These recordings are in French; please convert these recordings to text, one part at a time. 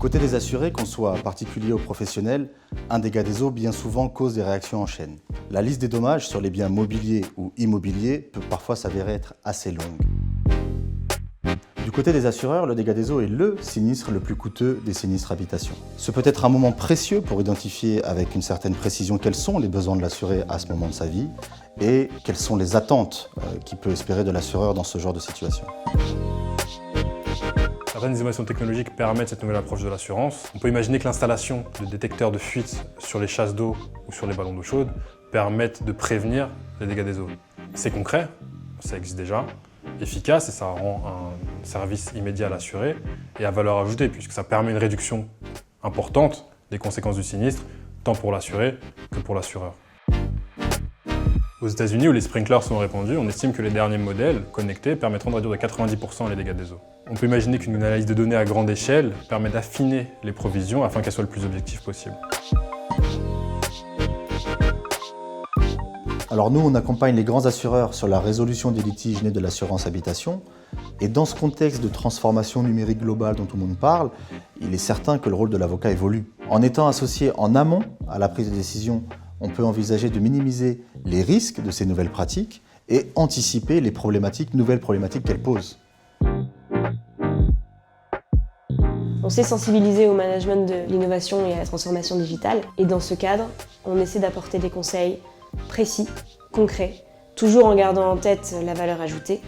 côté des assurés, qu'on soit particulier ou professionnel, un dégât des eaux bien souvent cause des réactions en chaîne. La liste des dommages sur les biens mobiliers ou immobiliers peut parfois s'avérer être assez longue. Du côté des assureurs, le dégât des eaux est le sinistre le plus coûteux des sinistres habitation. Ce peut être un moment précieux pour identifier avec une certaine précision quels sont les besoins de l'assuré à ce moment de sa vie et quelles sont les attentes qu'il peut espérer de l'assureur dans ce genre de situation. Certaines innovations technologiques permettent cette nouvelle approche de l'assurance. On peut imaginer que l'installation de détecteurs de fuite sur les chasses d'eau ou sur les ballons d'eau chaude permettent de prévenir les dégâts des eaux. C'est concret, ça existe déjà, efficace et ça rend un service immédiat à l'assuré et à valeur ajoutée puisque ça permet une réduction importante des conséquences du sinistre, tant pour l'assuré que pour l'assureur. Aux États-Unis, où les sprinklers sont répandus, on estime que les derniers modèles connectés permettront de réduire de 90% les dégâts des eaux. On peut imaginer qu'une analyse de données à grande échelle permet d'affiner les provisions afin qu'elles soient le plus objectives possible. Alors nous, on accompagne les grands assureurs sur la résolution des litiges nés de l'assurance habitation. Et dans ce contexte de transformation numérique globale dont tout le monde parle, il est certain que le rôle de l'avocat évolue. En étant associé en amont à la prise de décision, on peut envisager de minimiser les risques de ces nouvelles pratiques et anticiper les nouvelles problématiques qu'elles posent. On s'est sensibilisé au management de l'innovation et à la transformation digitale. Et dans ce cadre, on essaie d'apporter des conseils précis, concrets, toujours en gardant en tête la valeur ajoutée.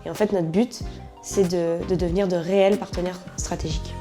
Et en fait, notre but, c'est de devenir de réels partenaires stratégiques.